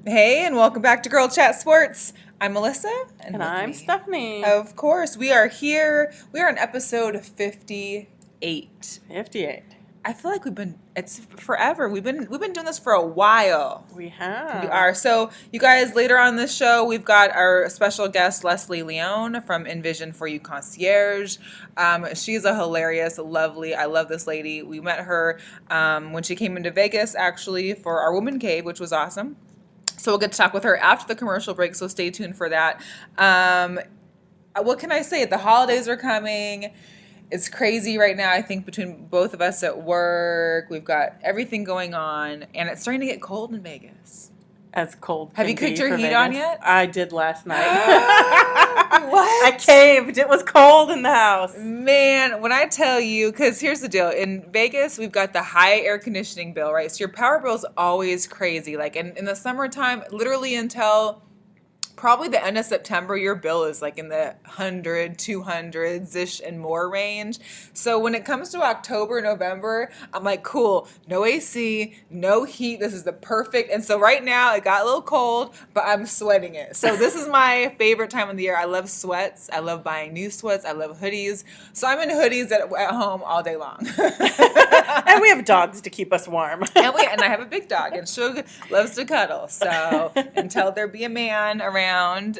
Hey, and welcome back to GirlChatSports. I'm Melissa. And with I'm me, Stephanie. Of course, we are here. We are on episode 58. 58. I feel like it's forever. We've been doing this for a while. We have. We are. So, you guys, later on this show, we've got our special guest, Leslie Leone from Envision For U Concierge. She's a hilarious, lovely, I love this lady. We met her when she came into Vegas, actually, for our Woman Cave, which was awesome. So we'll get to talk with her after the commercial break, so stay tuned for that. What can I say? The holidays are coming. It's crazy right now, I think, between both of us at work. We've got everything going on, and it's starting to get cold in Vegas. As cold Have you cooked your heat on yet? I did last night. What? I caved. It was cold in the house. Man, when I tell you, because here's the deal. In Vegas, we've got the high air conditioning bill, right? So your power bill is always crazy. Like in the summertime, literally until probably the end of September, your bill is like in the 100, 200s-ish and more range. So when it comes to October, November, I'm like, cool, no AC, no heat. This is the perfect. And so right now it got a little cold, but I'm sweating it. So this is my favorite time of the year. I love sweats. I love buying new sweats. I love hoodies. So I'm in hoodies at home all day long. And we have dogs to keep us warm. And I have a big dog, and Shug loves to cuddle. So until there be a man around,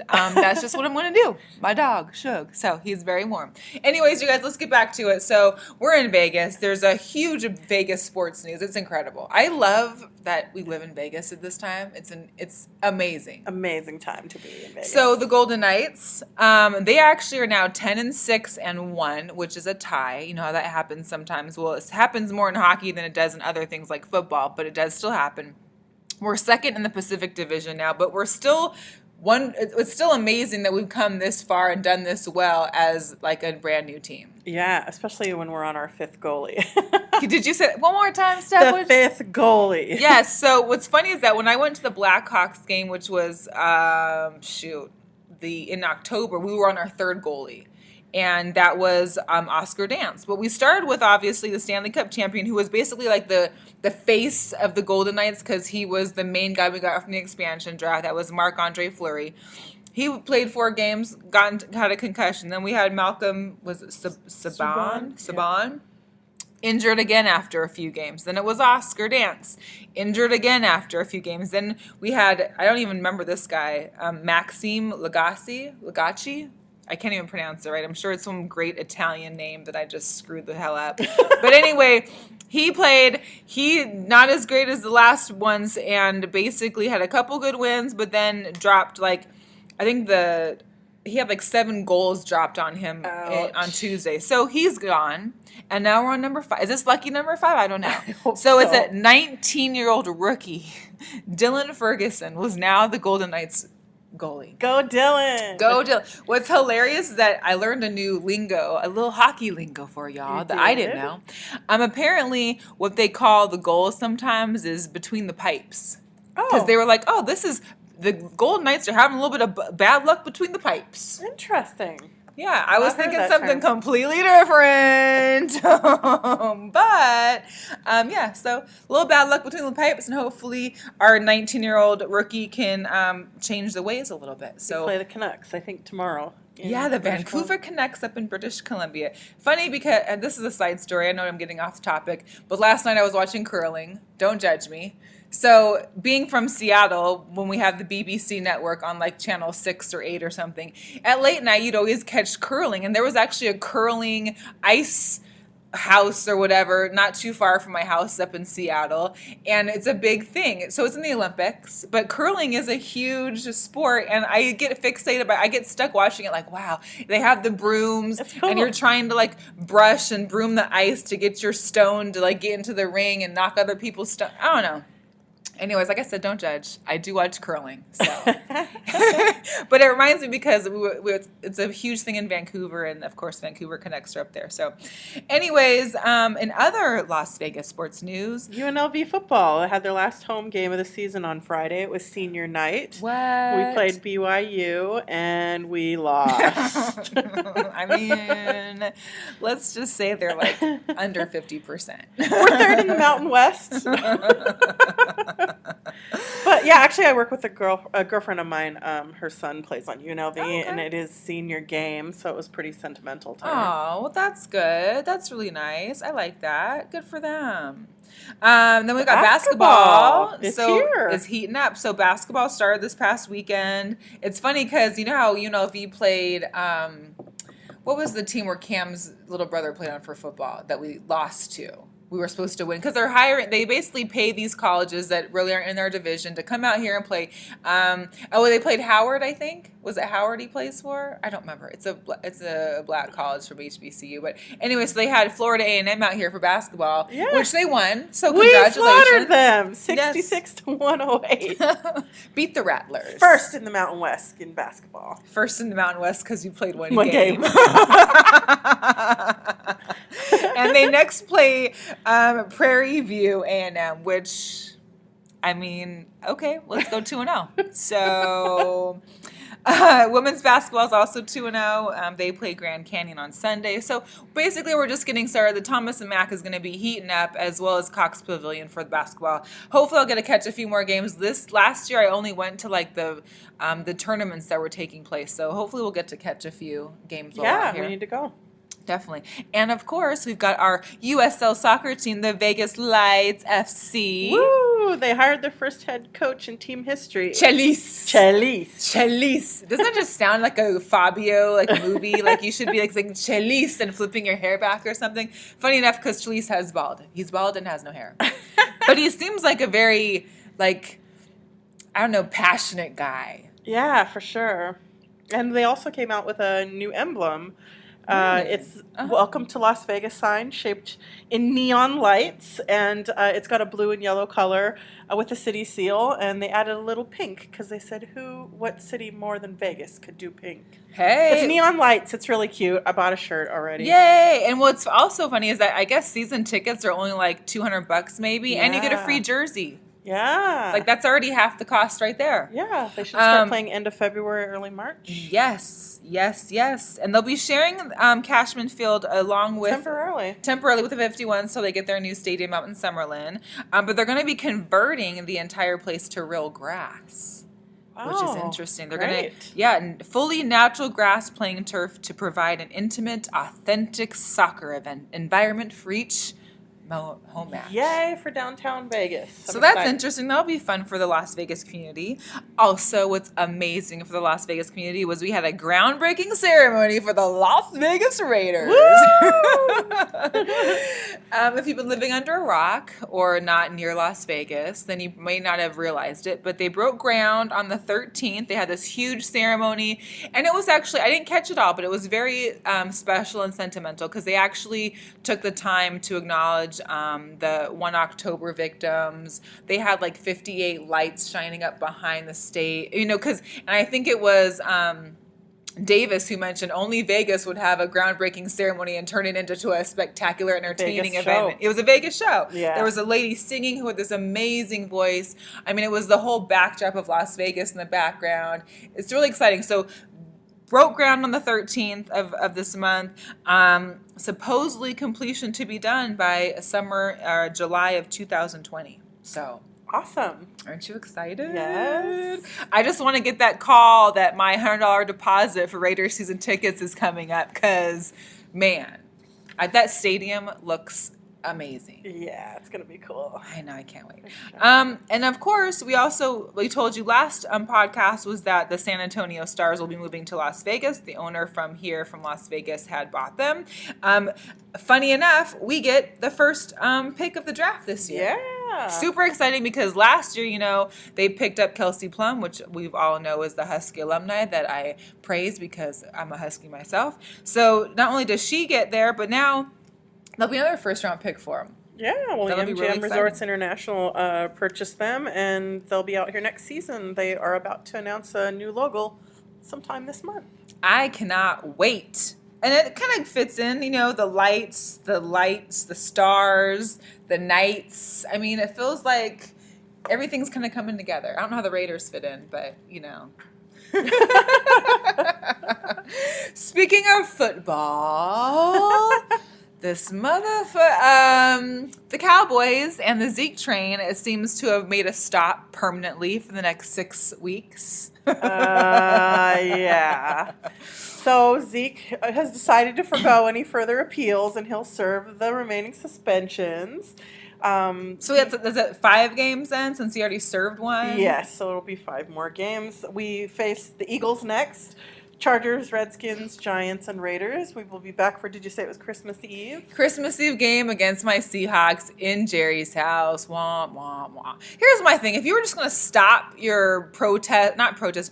that's just what I'm going to do. My dog, Shug. So he's very warm. Anyways, you guys, let's get back to it. So we're in Vegas. There's a huge Vegas sports news. It's incredible. I love that we live in Vegas at this time. It's amazing. Amazing time to be in Vegas. So the Golden Knights, they actually are now 10-6-1, which is a tie. You know how that happens sometimes. Well, it happens more in hockey than it does in other things like football, but it does still happen. We're second in the Pacific Division now, but we're still it's still amazing that we've come this far and done this well as like a brand new team. Yeah, especially when we're on our fifth goalie. Did you say it one more time, Steph? The fifth goalie. Yes. So what's funny is that when I went to the Blackhawks game, which was in October, we were on our third goalie. And that was Oscar Dance. But we started with, obviously, the Stanley Cup champion, who was basically like the face of the Golden Knights because he was the main guy we got from the expansion draft. That was Marc-Andre Fleury. He played 4 games, had a concussion. Then we had Malcolm, was it Saban? Yeah. Injured again after a few games. Then it was Oscar Dance, injured again after a few games. Then we had, I don't even remember this guy, Maxime Lagacci. I can't even pronounce it right. I'm sure it's some great Italian name that I just screwed the hell up. But anyway, he played. He not as great as the last ones and basically had a couple good wins, but then dropped he had like 7 goals dropped on him on Tuesday. So he's gone. And now we're on number 5. Is this lucky number 5? I don't know. So it's a 19-year-old rookie. Dylan Ferguson was now the Golden Knights goalie. Go Dylan. Go Dylan. What's hilarious is that I learned a new lingo, a little hockey lingo for y'all that I didn't know. Apparently what they call the goals sometimes is between the pipes. Because they were like, the Golden Knights are having a little bit of bad luck between the pipes. Interesting. Yeah, I was thinking something completely different. So a little bad luck between the pipes, and hopefully our 19-year-old rookie can change the ways a little bit. So we play the Canucks, I think, tomorrow. Yeah, the Vancouver Canucks up in British Columbia. Funny because, and this is a side story, I know I'm getting off topic, but last night I was watching curling. Don't judge me. So being from Seattle, when we have the BBC network on like channel 6 or 8 or something, at late night you'd always catch curling. And there was actually a curling ice house or whatever not too far from my house up in Seattle, and it's a big thing. So it's in the Olympics, but curling is a huge sport, and I get fixated by I get stuck watching it like, wow, they have the brooms and you're trying to like brush and broom the ice to get your stone to like get into the ring and knock other people's stone. I don't know. Anyways, like I said, don't judge. I do watch curling, so. But it reminds me because it's a huge thing in Vancouver, and of course, Vancouver Canucks are up there. So, anyways, in other Las Vegas sports news, Unlv Football had their last home game of the season on Friday. It was senior night. What? We played BYU, and we lost. I mean, let's just say they're like under 50%. We're third in the Mountain West. But Yeah, actually, I work with a girlfriend of mine. Her son plays on UNLV, Okay. and it is senior game, so it was pretty sentimental to her. Oh, well, that's good. That's really nice. I like that. Good for them. Then we got basketball. It's So here. it's heating up. So basketball started this past weekend. It's funny because you know how UNLV played. What was the team where Cam's little brother played on for football that we lost to? We were supposed to win because they're hiring. They basically pay these colleges that really aren't in their division to come out here and play. They played Howard, I think. Was it Howard he plays for? I don't remember. It's a black college from HBCU. But anyway, so they had Florida A&M out here for basketball, which they won. So congratulations. We slaughtered them, 66 to 108. Beat the Rattlers. First in the Mountain West in basketball. First in the Mountain West because you played one game. And they next play Prairie View A&M, which, I mean, okay, let's go 2-0. So women's basketball is also 2-0. They play Grand Canyon on Sunday. So basically we're just getting started. The Thomas and Mack is going to be heating up, as well as Cox Pavilion for the basketball. Hopefully I'll get to catch a few more games. Last year I only went to like the tournaments that were taking place. So hopefully we'll get to catch a few games while we're here. We need to go. Definitely. And of course, we've got our USL soccer team, the Vegas Lights FC. Woo! They hired their first head coach in team history. Chelis. Doesn't that just sound like a Fabio movie? Like you should be saying Chelis and flipping your hair back or something. Funny enough, because Chelis has bald. He's bald and has no hair. But he seems like a very, passionate guy. Yeah, for sure. And they also came out with a new emblem. It's Welcome to Las Vegas sign shaped in neon lights, and it's got a blue and yellow color with a city seal, and they added a little pink because they said what city more than Vegas could do pink? Hey. It's neon lights. It's really cute. I bought a shirt already. Yay. And what's also funny is that I guess season tickets are only like $200 maybe, and you get a free jersey. Yeah. That's already half the cost right there. Yeah. They should start playing end of February, early March. Yes. And they'll be sharing Cashman Field along with... Temporarily with the 51, so they get their new stadium out in Summerlin. But they're going to be converting the entire place to real grass. Which is interesting. They're going to, fully natural grass playing turf to provide an intimate, authentic soccer environment for each home match. Yay for downtown Vegas. So that's interesting. That'll be fun for the Las Vegas community. Also, what's amazing for the Las Vegas community was we had a groundbreaking ceremony for the Las Vegas Raiders. If you've been living under a rock or not near Las Vegas, then you may not have realized it, but they broke ground on the 13th. They had this huge ceremony, and it was actually, I didn't catch it all, but it was very special and sentimental because they actually took the time to acknowledge the 1 October victims. They had 58 lights shining up behind the stage, and I think it was Davis who mentioned only Vegas would have a groundbreaking ceremony and turn it into a spectacular, entertaining event. It was a Vegas show. Yeah. There was a lady singing who had this amazing voice. I mean, it was the whole backdrop of Las Vegas in the background. It's really exciting. So broke ground on the 13th of this month. Supposedly completion to be done by July of 2020. So awesome. Aren't you excited? Yes. I just want to get that call that my $100 deposit for Raiders season tickets is coming up because, man, that stadium looks amazing. Yeah, it's gonna be cool. I know, I can't wait. Sure. And of course, we told you last podcast was that the San Antonio Stars will be moving to Las Vegas. The owner from Las Vegas had bought them. Funny enough, we get the first pick of the draft this year. Yeah. Super exciting because last year, they picked up Kelsey Plum, which we all know is the Husky alumni that I praise because I'm a Husky myself. So not only does she get there, but now there'll be another first-round pick for them. Yeah, well, MGM really Resorts International purchased them, and they'll be out here next season. They are about to announce a new logo sometime this month. I cannot wait. And it kind of fits in, the lights, the stars, the nights. I mean, it feels like everything's kind of coming together. I don't know how the Raiders fit in, but, Speaking of football... the Cowboys and the Zeke train, it seems to have made a stop permanently for the next 6 weeks. Yeah. So Zeke has decided to forgo any further appeals, and he'll serve the remaining suspensions. So is it 5 games then, since he already served one? Yes, so it'll be 5 more games. We face the Eagles next. Chargers, Redskins, Giants, and Raiders. We will be back for, did you say it was Christmas Eve? Christmas Eve game against my Seahawks in Jerry's house. Wah, wah, wah. Here's my thing. If you were just going to stop your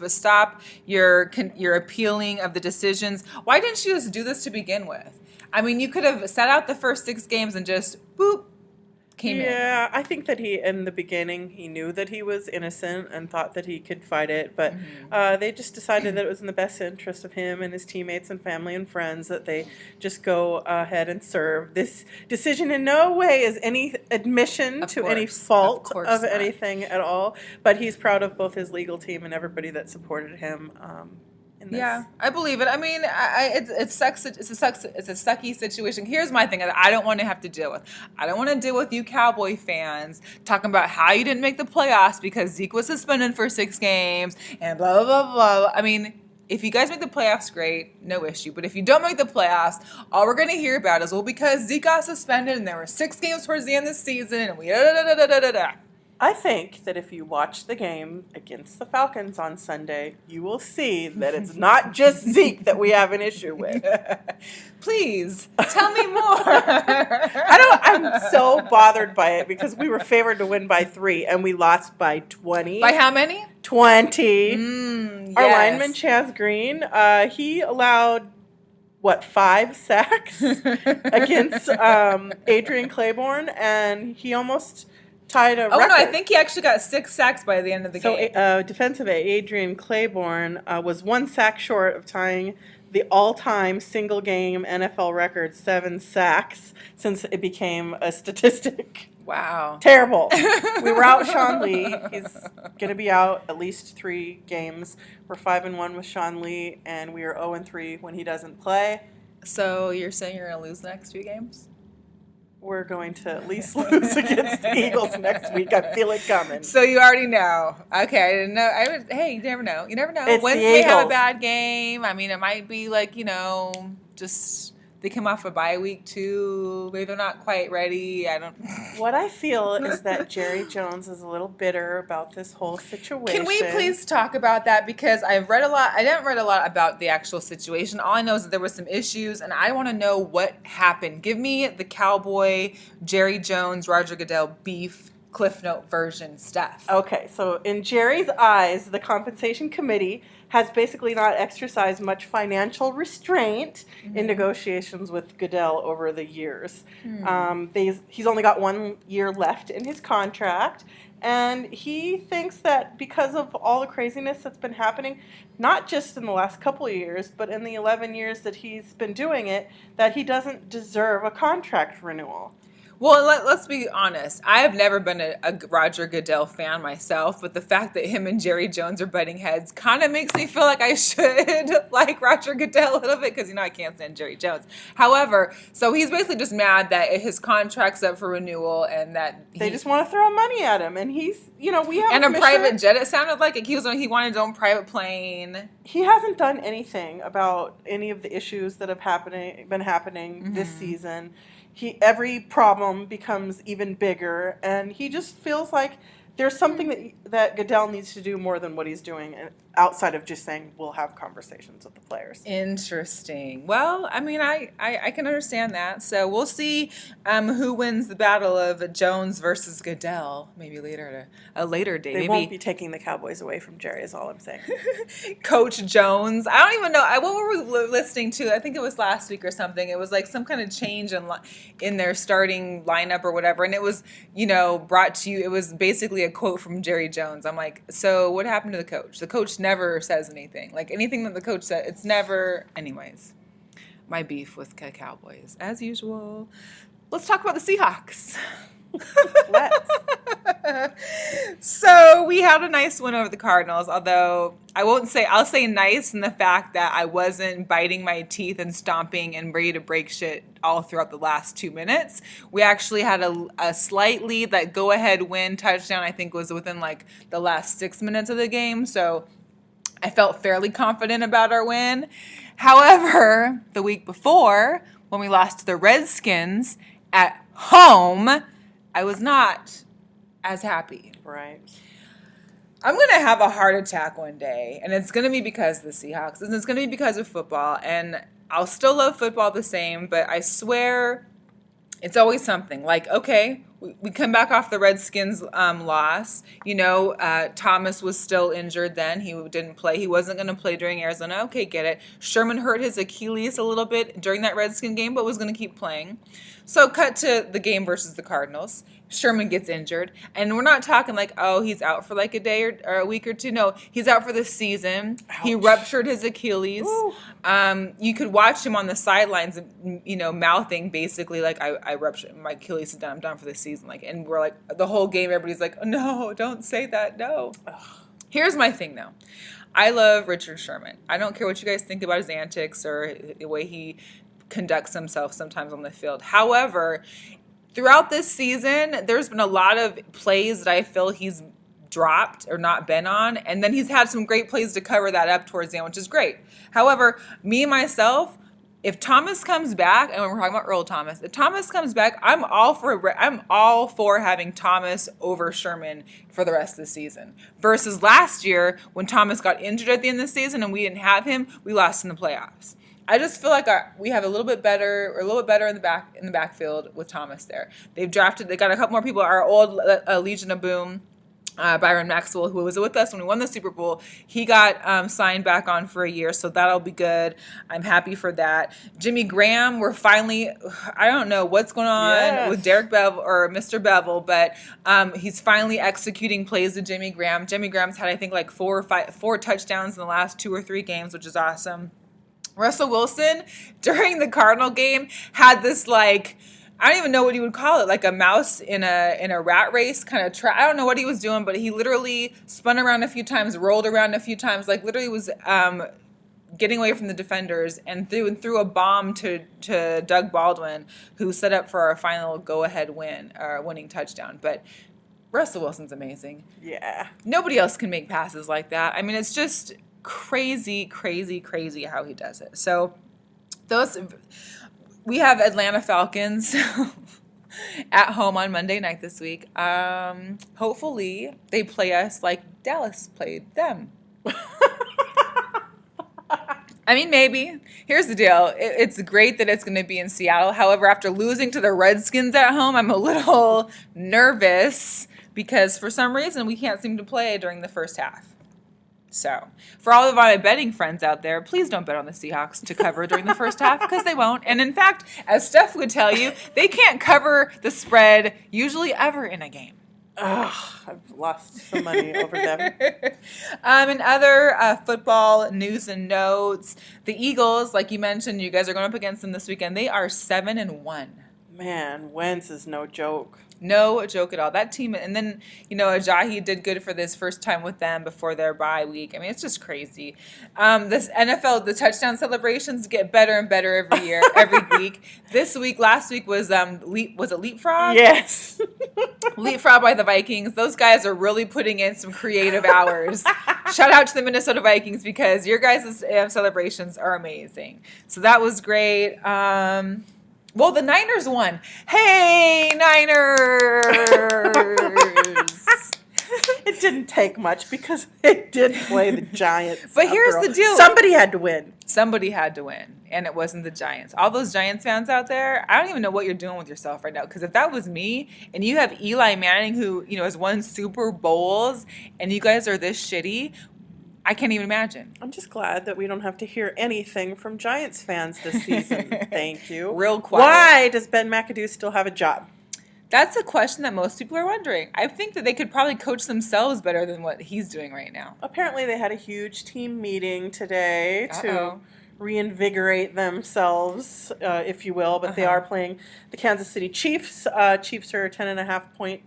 stop your appealing of the decisions, why didn't you just do this to begin with? I mean, you could have set out the first 6 games and just, boop, came in. Yeah, I think that in the beginning, he knew that he was innocent and thought that he could fight it, but they just decided that it was in the best interest of him and his teammates and family and friends that they just go ahead and serve. This decision in no way is any admission to any fault of anything at all, but he's proud of both his legal team and everybody that supported him. Yeah, I believe it. I mean, it sucks. It's a sucky situation. Here's my thing that I don't want to have to deal with. I don't want to deal with you Cowboy fans talking about how you didn't make the playoffs because Zeke was suspended for 6 games and blah, blah, blah, blah. I mean, if you guys make the playoffs, great, no issue. But if you don't make the playoffs, all we're going to hear about is, well, because Zeke got suspended and there were 6 games towards the end of the season and we da-da-da-da-da-da-da. I think that if you watch the game against the Falcons on Sunday, you will see that it's not just Zeke that we have an issue with. Please, tell me more. I'm so bothered by it because we were favored to win by 3 and we lost by 20. By how many? 20. Our Yes. lineman, Chaz Green, he allowed 5 sacks against Adrian Claiborne, and he almost tied a record. No, I think he actually got 6 sacks by the end of the game. So defensive Adrian Claiborne was 1 sack short of tying the all-time single-game NFL record, 7 sacks, since it became a statistic. Wow. Terrible. We were out Sean Lee. He's going to be out at least 3 games. We're 5-1 with Sean Lee, and we are 0-3 when he doesn't play. So you're saying you're going to lose the next 2 games? We're going to at least lose against the Eagles next week. I feel it coming. So you already know. Okay, I didn't know. Hey, you never know. You never know. It's Wednesday the they have a Eagles. bad game. I mean, it might be like, just they come off a bye week too. Maybe they're not quite ready. I don't. What I feel is that Jerry Jones is a little bitter about this whole situation. Can we please talk about that? Because I've read a lot. I didn't read a lot about the actual situation. All I know is that there were some issues, and I want to know what happened. Give me the Cowboy, Jerry Jones, Roger Goodell beef Cliff Note version stuff. Okay, so in Jerry's eyes, the compensation committee has basically not exercised much financial restraint in negotiations with Goodell over the years. He's only got 1 year left in his contract, and he thinks that because of all the craziness that's been happening, not just in the last couple of years, but in the 11 years that he's been doing it, that he doesn't deserve a contract renewal. Well, let's be honest. I have never been a Roger Goodell fan myself, but the fact that him and Jerry Jones are butting heads kind of makes me feel like I should like Roger Goodell a little bit because, I can't stand Jerry Jones. However, so he's basically just mad that his contract's up for renewal and that they just want to throw money at him. And he's, we have and a private jet, it sounded like. He wanted his own private plane. He hasn't done anything about any of the issues that have been happening this season. Every problem becomes even bigger, and he just feels like there's something that Goodell needs to do more than what he's doing outside of just saying we'll have conversations with the players. Interesting. Well, I mean, I can understand that. So we'll see who wins the battle of Jones versus Goodell. Maybe later at a later date. They won't be taking the Cowboys away from Jerry is all I'm saying. Coach Jones. I don't even know. What were we listening to? I think it was last week or something. It was like some kind of change in their starting lineup or whatever. And it was, brought to you. It was basically a quote from Jerry Jones. I'm like, so what happened to the coach? The coach never says anything. Like anything that the coach said, it's never. Anyways, my beef with Cowboys as usual. Let's talk about the Seahawks. Let's. So we had a nice win over the Cardinals, although I'll say nice in the fact that I wasn't biting my teeth and stomping and ready to break shit all throughout the last 2 minutes. We actually had a slight lead. That go-ahead win touchdown, I think, was within like the last 6 minutes of the game. So I felt fairly confident about our win. However, the week before, when we lost to the Redskins at home, I was not as happy. Right. I'm going to have a heart attack one day, and it's going to be because of the Seahawks, and it's going to be because of football, and I'll still love football the same, but I swear it's always something. Like, okay, we come back off the Redskins loss. You know, Thomas was still injured then. He didn't play. He wasn't going to play during Arizona. Okay, get it. Sherman hurt his Achilles a little bit during that Redskin game, but was going to keep playing. So cut to the game versus the Cardinals. Sherman gets injured. And we're not talking like, oh, he's out for like a day or a week or two. No, he's out for the season. Ouch. He ruptured his Achilles. You could watch him on the sidelines, you know, mouthing basically like, I ruptured my Achilles is done. I'm done for the season. Like, and we're like, the whole game, everybody's like, oh, no, don't say that. No. Ugh. Here's my thing, though. I love Richard Sherman. I don't care what you guys think about his antics or the way he conducts himself sometimes on the field. However, throughout this season, there's been a lot of plays that I feel he's dropped or not been on, and then he's had some great plays to cover that up towards the end, which is great. However, me myself, if Thomas comes back, and we're talking about Earl Thomas, if Thomas comes back, I'm all for having Thomas over Sherman for the rest of the season. Versus last year, when Thomas got injured at the end of the season and we didn't have him, we lost in the playoffs. I just feel like we have a little bit better in the backfield with Thomas there. They got a couple more people. Our old Legion of Boom, Byron Maxwell, who was with us when we won the Super Bowl, he got signed back on for a year, so that'll be good. I'm happy for that. Jimmy Graham, we're finally, I don't know what's going on with Derek Bevel or Mr. Bevel, but he's finally executing plays to Jimmy Graham. Jimmy Graham's had, I think, like 4 touchdowns in the last 2 or 3 games, which is awesome. Russell Wilson, during the Cardinal game, had this, like, I don't even know what you would call it, like a mouse in a rat race kind of I don't know what he was doing, but he literally spun around a few times, rolled around a few times, like literally was getting away from the defenders and threw a bomb to Doug Baldwin, who set up for our final go-ahead winning touchdown. But Russell Wilson's amazing. Yeah. Nobody else can make passes like that. I mean, it's just crazy, crazy, crazy how he does it. So we have Atlanta Falcons at home on Monday night this week. Hopefully they play us like Dallas played them. I mean, maybe. Here's the deal. It's great that it's going to be in Seattle. However, after losing to the Redskins at home, I'm a little nervous because for some reason we can't seem to play during the first half. So, for all of my betting friends out there, please don't bet on the Seahawks to cover during the first half because they won't. And in fact, as Steph would tell you, they can't cover the spread usually ever in a game. Ugh, I've lost some money over them. In other football news and notes, the Eagles, like you mentioned, you guys are going up against them this weekend. They are 7-1. Man, Wentz is no joke. No joke at all. That team, and then, you know, Ajayi did good for this first time with them before their bye week. I mean, it's just crazy. This NFL, the touchdown celebrations get better and better every year, every week. Last week was it Leapfrog? Yes. Leapfrog by the Vikings. Those guys are really putting in some creative hours. Shout out to the Minnesota Vikings because your guys' celebrations are amazing. So that was great. Well, the Niners won. Hey, Niners! It didn't take much because they did play the Giants. But here's the deal. Somebody had to win. Somebody had to win, and it wasn't the Giants. All those Giants fans out there, I don't even know what you're doing with yourself right now, because if that was me, and you have Eli Manning, who, you know, has won Super Bowls, and you guys are this shitty, I can't even imagine. I'm just glad that we don't have to hear anything from Giants fans this season. Thank you. Real quiet. Why does Ben Mcadoo still have a job? That's a question that most people are wondering. I think that they could probably coach themselves better than what he's doing right now. Apparently they had a huge team meeting today to reinvigorate themselves, if you will. But they are playing the Kansas City Chiefs. Chiefs are a 10.5-point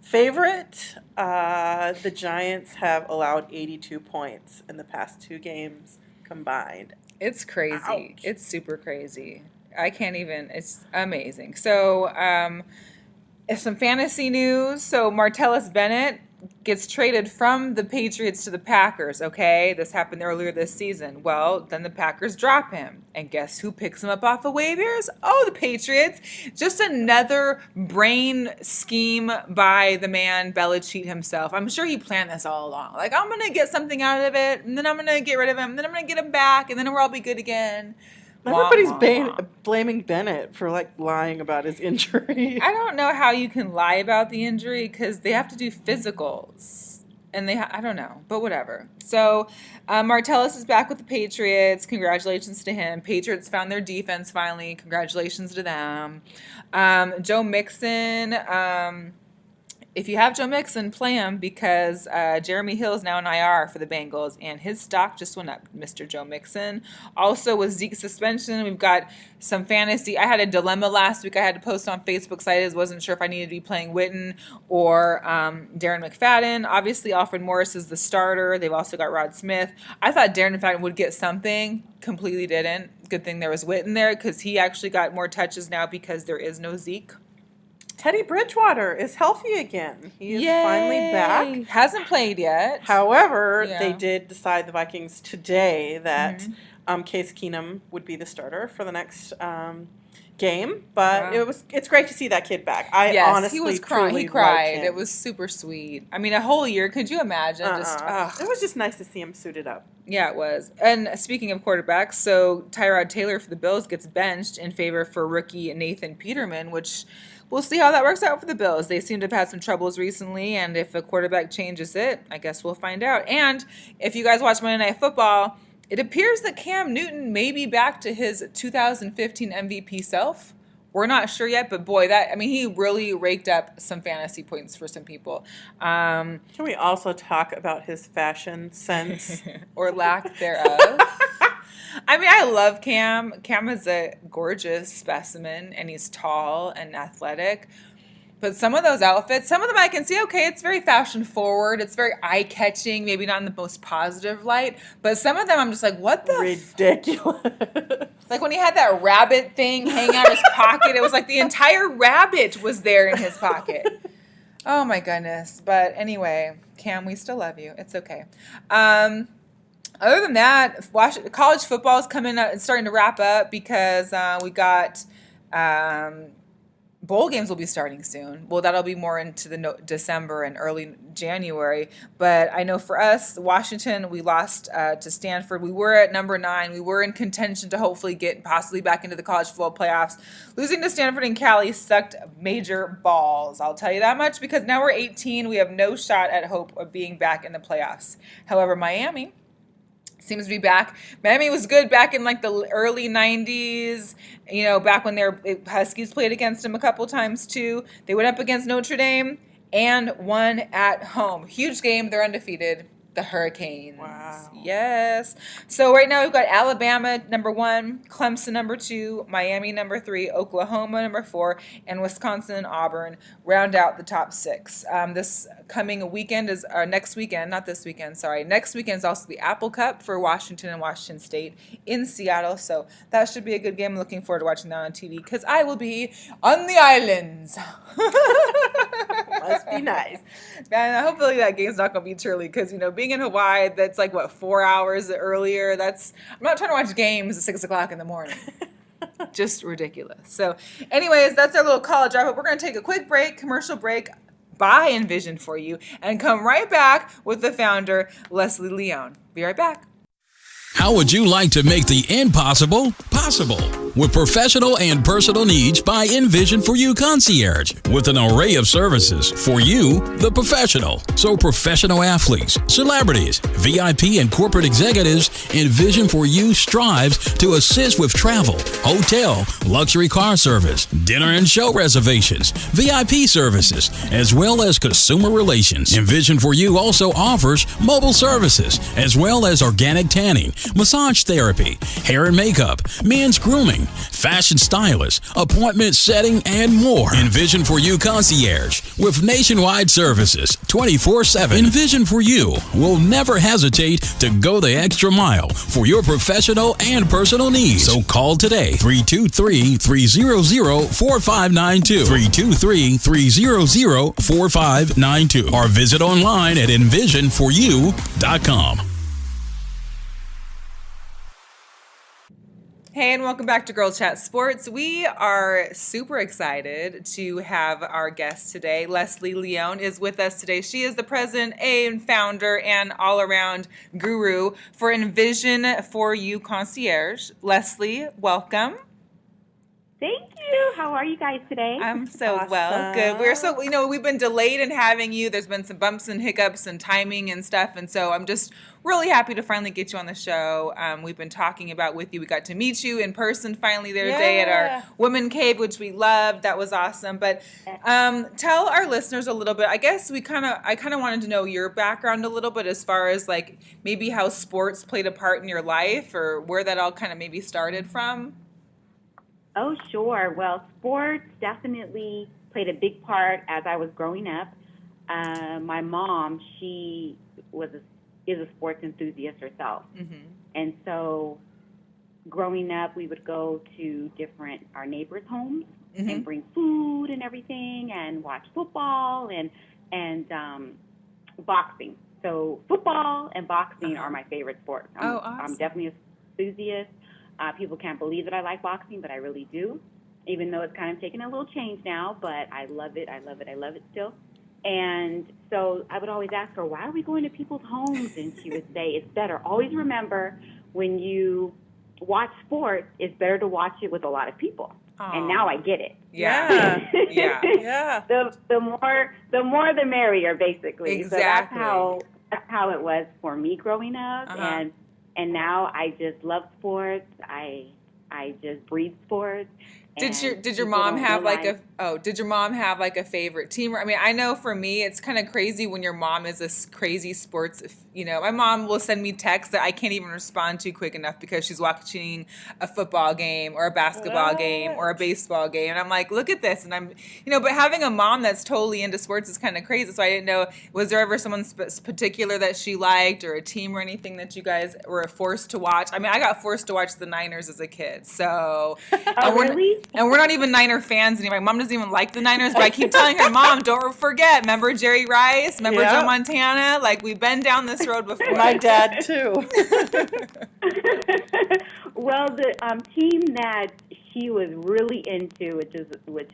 Favorite, the Giants have allowed 82 points in the past 2 games combined. It's crazy. Ouch. It's super crazy. I can't even. It's amazing. So, some fantasy news. So, Martellus Bennett gets traded from the Patriots to the Packers, okay? This happened earlier this season. Well, then the Packers drop him. And guess who picks him up off the waivers? Oh, the Patriots. Just another brain scheme by the man Belichick himself. I'm sure he planned this all along. Like, I'm going to get something out of it, and then I'm going to get rid of him, and then I'm going to get him back, and then we'll all be good again. Everybody's blaming Bennett for lying about his injury. I don't know how you can lie about the injury because they have to do physicals, and I don't know, but whatever. So Martellus is back with the Patriots. Congratulations to him. Patriots found their defense finally. Congratulations to them. Joe Mixon. If you have Joe Mixon, play him because Jeremy Hill is now in IR for the Bengals, and his stock just went up, Mr. Joe Mixon. Also, with Zeke's suspension, we've got some fantasy. I had a dilemma last week I had to post on Facebook, so I wasn't sure if I needed to be playing Witten or Darren McFadden. Obviously, Alfred Morris is the starter. They've also got Rod Smith. I thought Darren McFadden would get something. Completely didn't. Good thing there was Witten there because he actually got more touches now because there is no Zeke. Teddy Bridgewater is healthy again. He is finally back. Hasn't played yet. However, they did decide, the Vikings, today that Case Keenum would be the starter for the next game. But it's great to see that kid back. Honestly, he was crying. He cried. It was super sweet. I mean, a whole year. Could you imagine? It was just nice to see him suited up. Yeah, it was. And speaking of quarterbacks, so Tyrod Taylor for the Bills gets benched in favor for rookie Nathan Peterman, which we'll see how that works out for the Bills. They seem to have had some troubles recently, and if a quarterback changes it, I guess we'll find out. And if you guys watch Monday Night Football, it appears that Cam Newton may be back to his 2015 MVP self. We're not sure yet, but boy, he really raked up some fantasy points for some people. Can we also talk about his fashion sense? Or lack thereof. I mean, I love Cam. Cam is a gorgeous specimen, and he's tall and athletic. But some of those outfits, some of them I can see, okay, it's very fashion forward. It's very eye-catching, maybe not in the most positive light. But some of them I'm just like, what the? Ridiculous. Like when he had that rabbit thing hanging out of his pocket, it was like the entire rabbit was there in his pocket. Oh, my goodness. But anyway, Cam, we still love you. It's okay. Other than that, college football is coming up and starting to wrap up because we got bowl games will be starting soon. Well, that'll be more into the December and early January. But I know for us, Washington, we lost to Stanford. We were at number 9. We were in contention to hopefully get possibly back into the college football playoffs. Losing to Stanford and Cali sucked major balls. I'll tell you that much because now we're 18. We have no shot at hope of being back in the playoffs. However, Miami seems to be back. Miami was good back in like the early 90s, back when their Huskies played against them a couple times too. They went up against Notre Dame and won at home. Huge game. They're undefeated. The Hurricanes. Wow. Yes. So right now we've got Alabama number 1, Clemson number 2, Miami number 3, Oklahoma number 4, and Wisconsin and Auburn round out the top 6. This coming weekend is next weekend, not this weekend, sorry. Next weekend is also the Apple Cup for Washington and Washington State in Seattle. So that should be a good game. I'm looking forward to watching that on TV because I will be on the islands. Must be nice. And hopefully that game's not going to be too early because, being in Hawaii, that's like, 4 hours earlier? I'm not trying to watch games at 6 o'clock in the morning. Just ridiculous. So anyways, that's our little college wrap up. We're going to take a quick break, commercial break by Envision For You, and come right back with the founder, Leslie Leone. Be right back. How would you like to make the impossible possible? With professional and personal needs by Envision For U Concierge. With an array of services for you, the professional. So professional athletes, celebrities, VIP and corporate executives, Envision For U strives to assist with travel, hotel, luxury car service, dinner and show reservations, VIP services, as well as consumer relations. Envision For U also offers mobile services, as well as organic tanning, massage therapy, hair and makeup, men's grooming, fashion stylist, appointment setting, and more. Envision For You Concierge with nationwide services 24/7. Envision For You will never hesitate to go the extra mile for your professional and personal needs. So call today 323-300-4592. 323-300-4592 or visit online at EnvisionForU.com. Hey, and welcome back to Girl Chat Sports. We are super excited to have our guest today. Leslie Leone is with us today. She is the president and founder and all-around guru for Envision For U Concierge. Leslie, welcome. Thank you. How are you guys today? I'm so Awesome. well. Good. We're so, we've been delayed in having you. There's been some bumps and hiccups and timing and stuff. And so I'm just really happy to finally get you on the show. We've been talking about with you. We got to meet you in person finally the other day at our Women Cave, which we loved. That was awesome. But tell our listeners a little bit. I guess I kind of wanted to know your background a little bit as far as like maybe how sports played a part in your life or where that all kind of maybe started from. Oh, sure. Well, sports definitely played a big part as I was growing up. My mom, she is a sports enthusiast herself. Mm-hmm. And so growing up, we would go to our neighbors' homes mm-hmm. and bring food and everything and watch football and boxing. So football and boxing are my favorite sports. Awesome. I'm definitely an enthusiast. People can't believe that I like boxing, but I really do, even though it's kind of taken a little change now, but I love it. I love it still. And so I would always ask her, why are we going to people's homes? And she would say, it's better. Always remember, when you watch sports, it's better to watch it with a lot of people. Aww. And now I get it. Yeah. Yeah. The more the merrier, basically. Exactly. So that's how it was for me growing up. Uh-huh. And now I just love sports. I just breathe sports. Did your mom have like a favorite team? I mean, I know for me, it's kind of crazy when your mom is a crazy sports. My mom will send me texts that I can't even respond to quick enough because she's watching a football game or a basketball game or a baseball game, and I'm like, look at this, and I'm, but having a mom that's totally into sports is kind of crazy. So I didn't know, was there ever someone particular that she liked or a team or anything that you guys were forced to watch? I mean, I got forced to watch the Niners as a kid, so. Really? And we're not even Niner fans anymore. My mom doesn't even like the Niners, but I keep telling her, Mom, don't forget. Remember Jerry Rice? Remember Joe Montana? Like, we've been down this road before. My dad, too. Well, the team that she was really into, which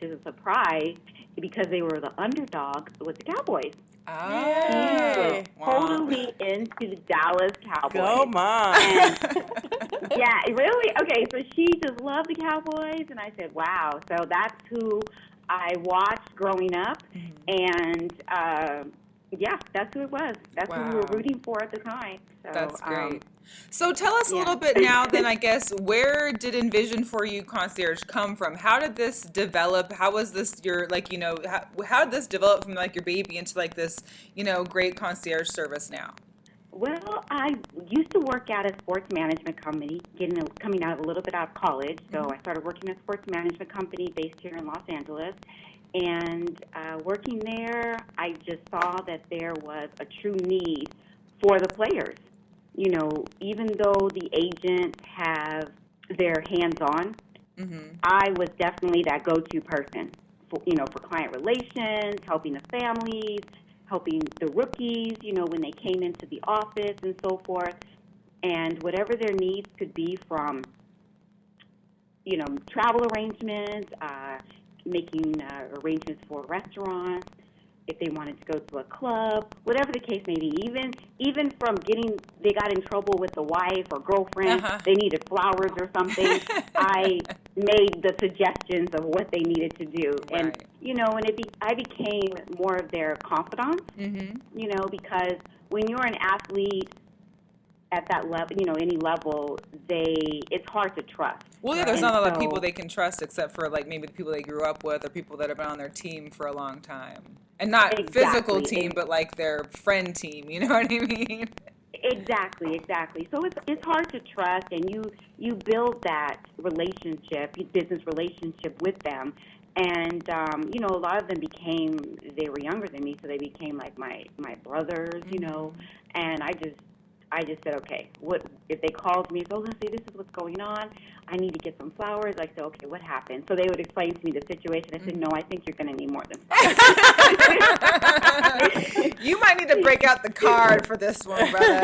is a surprise, because they were the underdog, was the Cowboys. Oh, She was totally into the Dallas Cowboys. Go, Mom. Yeah, really? Okay, so she just loved the Cowboys, and I said, wow. So that's who I watched growing up, and that's who it was. That's who we were rooting for at the time. So, that's great. So tell us a little bit now then, I guess, where did Envision For You Concierge come from? How did this develop? How was this how did this develop from like your baby into like this, great concierge service now? Well, I used to work at a sports management company, coming out a little bit out of college. So I started working at a sports management company based here in Los Angeles. And working there, I just saw that there was a true need for the players. Even though the agents have their hands-on, mm-hmm. I was definitely that go-to person for client relations, helping the families, helping the rookies, when they came into the office and so forth, and whatever their needs could be from, travel arrangements, making arrangements for restaurants, if they wanted to go to a club, whatever the case may be, even from they got in trouble with the wife or girlfriend, they needed flowers or something, I made the suggestions of what they needed to do. Right. And, I became more of their confidant, mm-hmm. Because when you're an athlete at that level, any level, it's hard to trust. Well, yeah, there's not a lot of people they can trust except for like maybe the people they grew up with or people that have been on their team for a long time. And not physical team, but like their friend team, you know what I mean? Exactly. So it's hard to trust, and you build that relationship, business relationship with them, and a lot of them they were younger than me, so they became like my brothers, and I just said, okay, what if they called me? So let's say this is what's going on. I need to get some flowers. I said, okay, what happened? So they would explain to me the situation. I said, no, I think you're going to need more than flowers. You might need to break out the card for this one, brother.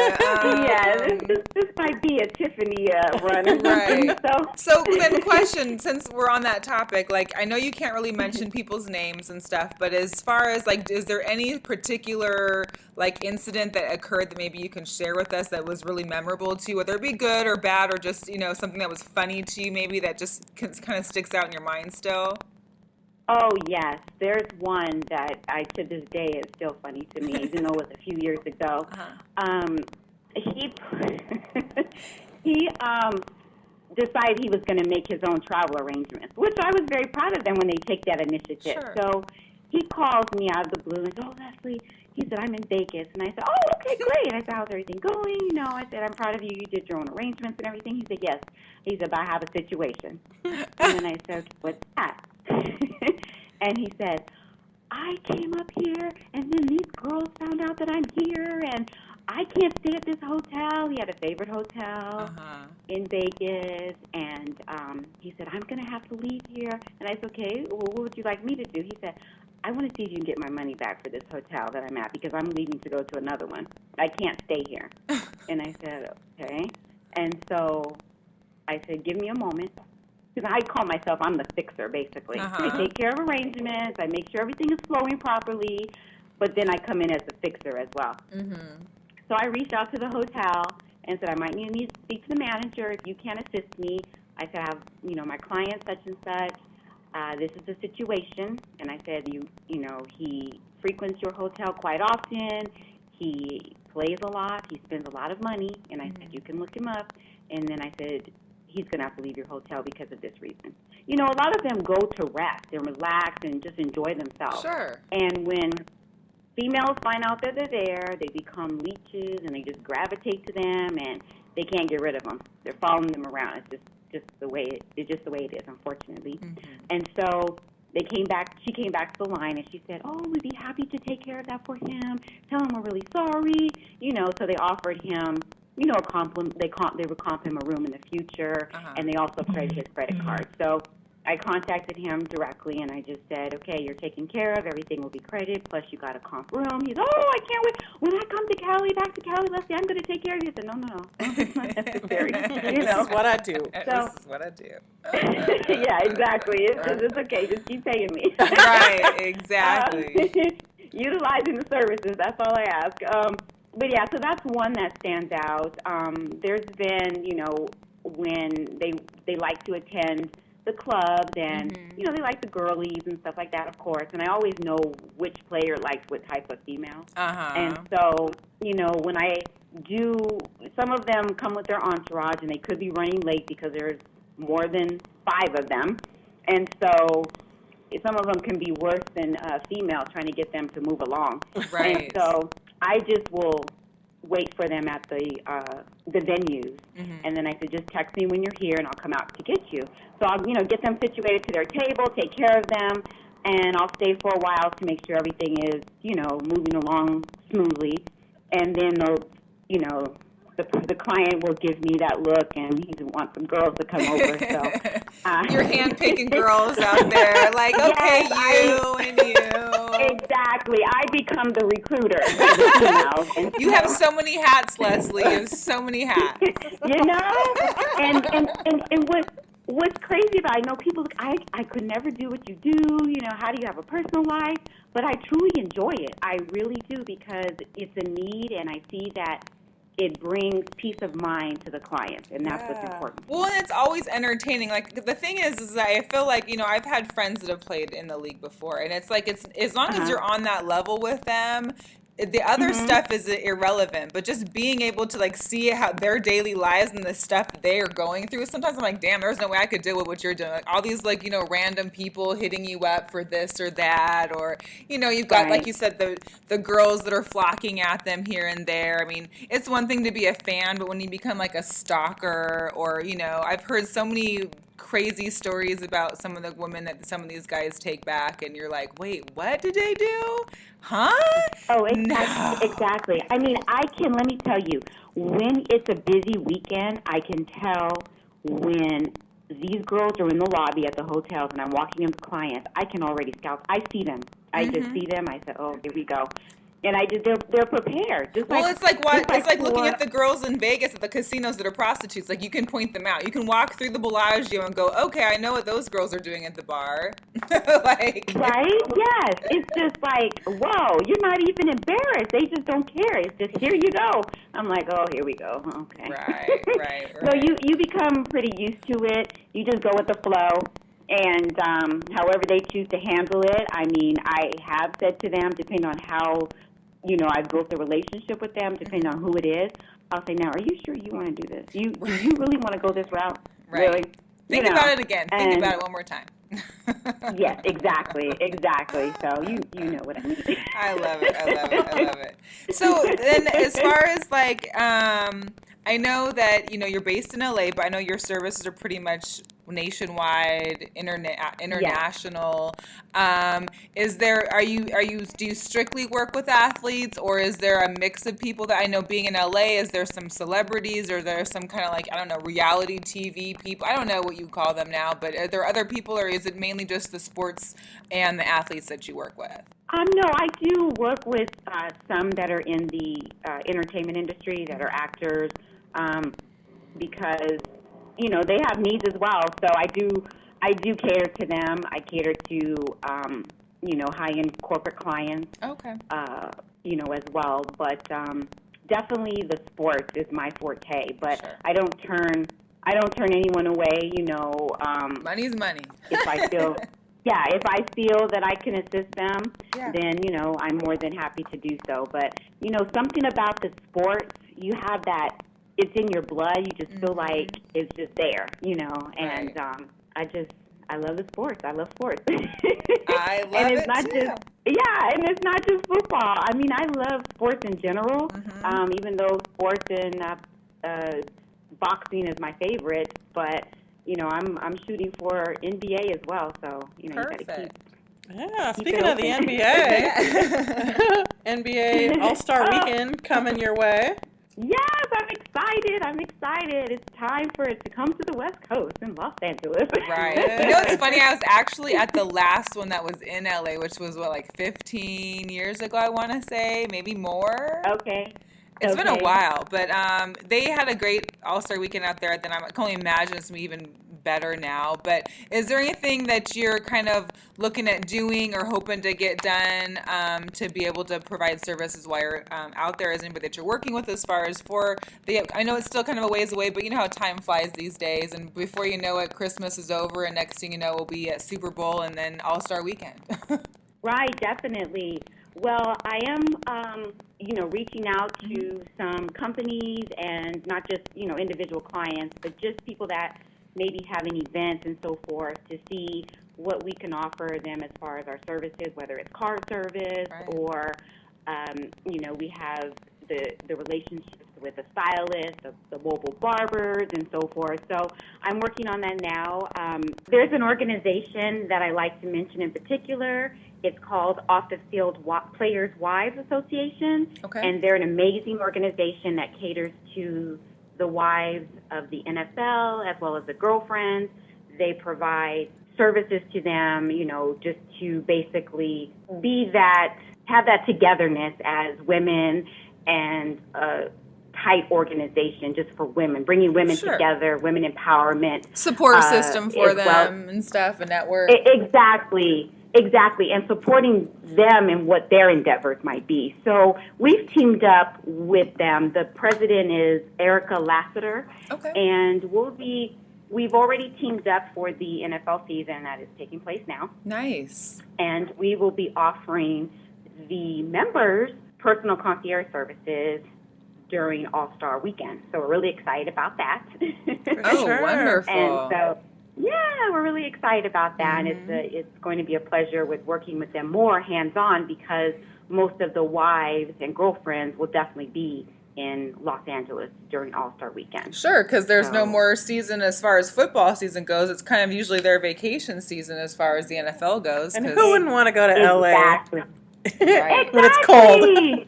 This might be a Tiffany run or right. something. So then, question, since we're on that topic, like I know you can't really mention people's names and stuff, but as far as like, is there any particular like incident that occurred that maybe you can share with us that was really memorable to you, whether it be good or bad, or just something that was funny to you, maybe that just kind of sticks out in your mind still? Oh, yes. There's one that to this day is still funny to me, even though it was a few years ago. He decided he was going to make his own travel arrangements, which I was very proud of them when they take that initiative. Sure. So he calls me out of the blue and says, oh, Leslie, he said, I'm in Vegas. And I said, oh, okay, great. I said, how's everything going? I said, I'm proud of you. You did your own arrangements and everything. He said, yes. He said, but I have a situation. And then I said, what's that? And he said, I came up here, and then these girls found out that I'm here, and I can't stay at this hotel. He had a favorite hotel in Vegas, and he said, I'm going to have to leave here. And I said, okay, well, what would you like me to do? He said, I want to see if you can get my money back for this hotel that I'm at, because I'm leaving to go to another one. I can't stay here. And I said, okay. And so I said, give me a moment. Because I call myself, I'm the fixer, basically. I take care of arrangements. I make sure everything is flowing properly. But then I come in as the fixer as well. So I reached out to the hotel and said, I might need to speak to the manager if you can assist me. I said, I have, my client such and such. This is the situation. And I said, he frequents your hotel quite often. He plays a lot. He spends a lot of money. And I said, you can look him up. And then I said, he's going to have to leave your hotel because of this reason. A lot of them go to rest and relax and just enjoy themselves. Sure. And when females find out that they're there, they become leeches and they just gravitate to them, and they can't get rid of them. They're following them around. It's just the way it is, unfortunately. And so she came back to the line, and she said, oh, we'd be happy to take care of that for him. Tell him we're really sorry. So they offered him, a compliment. They would comp him a room in the future, and they also credited his credit card. So I contacted him directly, and I just said, okay, you're taken care of. Everything will be credited, plus you got a comp room. He's, oh, I can't wait. When I come back to Cali, Leslie, I'm going to take care of you. I said, no, it's not necessary. This is what I do. This is what I do. Yeah, exactly. It's okay. Just keep paying me. Right, exactly. Utilizing the services, that's all I ask. But yeah, so that's one that stands out. There's been, when they like to attend the clubs, and they like the girlies and stuff like that, of course. And I always know which player likes what type of female. And so, when I do, some of them come with their entourage, and they could be running late because there's more than 5 of them. And so some of them can be worse than a female trying to get them to move along. Right. And so I just will wait for them at the venues, and then I said, just text me when you're here, and I'll come out to get you. So I'll, get them situated to their table, take care of them, and I'll stay for a while to make sure everything is, moving along smoothly. And then they'll, the client will give me that look, and he wants some girls to come over. So you're hand-picking girls out there, like, okay, yes, and you. Exactly. I become the recruiter. You have so many hats, Leslie. You have so many hats. And what's crazy about, I know people, I could never do what you do. How do you have a personal life? But I truly enjoy it. I really do, because it's a need, and I see that it brings peace of mind to the client, and that's what's important. Well, and it's always entertaining. Like, the thing is that I feel like, I've had friends that have played in the league before, and it's like, it's as long as you're on that level with them, the other stuff is irrelevant, but just being able to like see how their daily lives and the stuff that they are going through. Sometimes I'm like, damn, there's no way I could deal with what you're doing. Like all these like, random people hitting you up for this or that, or, you've got, like you said, the girls that are flocking at them here and there. I mean, it's one thing to be a fan, but when you become like a stalker or, I've heard so many crazy stories about some of the women that some of these guys take back, and you're like, wait, what did they do? Huh? Oh, exactly. I mean, let me tell you, when it's a busy weekend, I can tell when these girls are in the lobby at the hotels and I'm walking in with clients, I can already scout. I see them. I just see them. I said, oh, here we go. And they're prepared. It's like looking at the girls in Vegas at the casinos that are prostitutes. Like you can point them out. You can walk through the Bellagio and go, okay, I know what those girls are doing at the bar. Like right? Yes. It's just like, whoa, you're not even embarrassed. They just don't care. It's just here you go. I'm like, oh, here we go. Okay. Right. So you become pretty used to it. You just go with the flow. And however they choose to handle it, I mean, I have said to them, depending on how, I've built a relationship with them, depending on who it is, I'll say, now, are you sure you want to do this? Do you really want to go this route? Right. Really? Think about it again. Think about it one more time. Yes, exactly. So you know what I mean. I love it. So then as far as like, I know that, you're based in LA, but I know your services are pretty much nationwide, international. Do you strictly work with athletes, or is there a mix of people that I know being in LA, is there some celebrities, or is there some kind of like, I don't know, reality TV people? I don't know what you call them now, but are there other people, or is it mainly just the sports and the athletes that you work with? No, I do work with some that are in the entertainment industry, that are actors, because they have needs as well. So I do cater to them. I cater to high-end corporate clients. Okay. As well. But definitely the sports is my forte. But sure. I don't turn anyone away. Money's money. If I feel. Yeah, if I feel that I can assist them, then, I'm more than happy to do so. But, something about the sports, you have that, it's in your blood. You just feel like it's just there, and right. I love the sports. I love sports. I love and it's it not too. And it's not just football. I mean, I love sports in general, even though sports and boxing is my favorite, but I'm shooting for NBA as well, so you got to keep. Yeah, speaking of the NBA, NBA All-Star Weekend coming your way. Yes, I'm excited. It's time for it to come to the West Coast in Los Angeles. Right. It's funny. I was actually at the last one that was in LA, which was like 15 years ago, I want to say, maybe more. Okay. It's been a while, but they had a great All-Star Weekend out there. Then I can only imagine it's going to be even better now. But is there anything that you're kind of looking at doing or hoping to get done to be able to provide services while you're out there? Is anybody that you're working with as far as I know it's still kind of a ways away, but you know how time flies these days. And before you know it, Christmas is over, and next thing you know, we'll be at Super Bowl and then All-Star Weekend. Right, definitely. Well, I am, reaching out to some companies, and not just, individual clients, but just people that maybe having events and so forth, to see what we can offer them as far as our services, whether it's car service, right, or, we have the relationships with the stylists, the mobile barbers, and so forth. So I'm working on that now. There's an organization that I like to mention in particular. It's called Off the Field Players' Wives Association, okay, and they're an amazing organization that caters to the wives of the NFL as well as the girlfriends. They provide services to them, just to basically have that togetherness as women, and a tight organization just for women, bringing women together, women empowerment. Support system for them and stuff, a network. Exactly, and supporting them in what their endeavors might be. So we've teamed up with them. The president is Erica Lassiter, okay, and we've already teamed up for the NFL season that is taking place now. Nice. And we will be offering the members personal concierge services during All-Star Weekend. So we're really excited about that. Oh, Sure. wonderful. And so, yeah, we're really excited about that. And it's going to be a pleasure with working with them more hands-on, because most of the wives and girlfriends will definitely be in Los Angeles during All-Star Weekend. Sure, because there's no So- more season as far as football season goes. It's kind of usually their vacation season as far as the NFL goes. And 'cause- who wouldn't want to go to LA Exactly. Right. when it's cold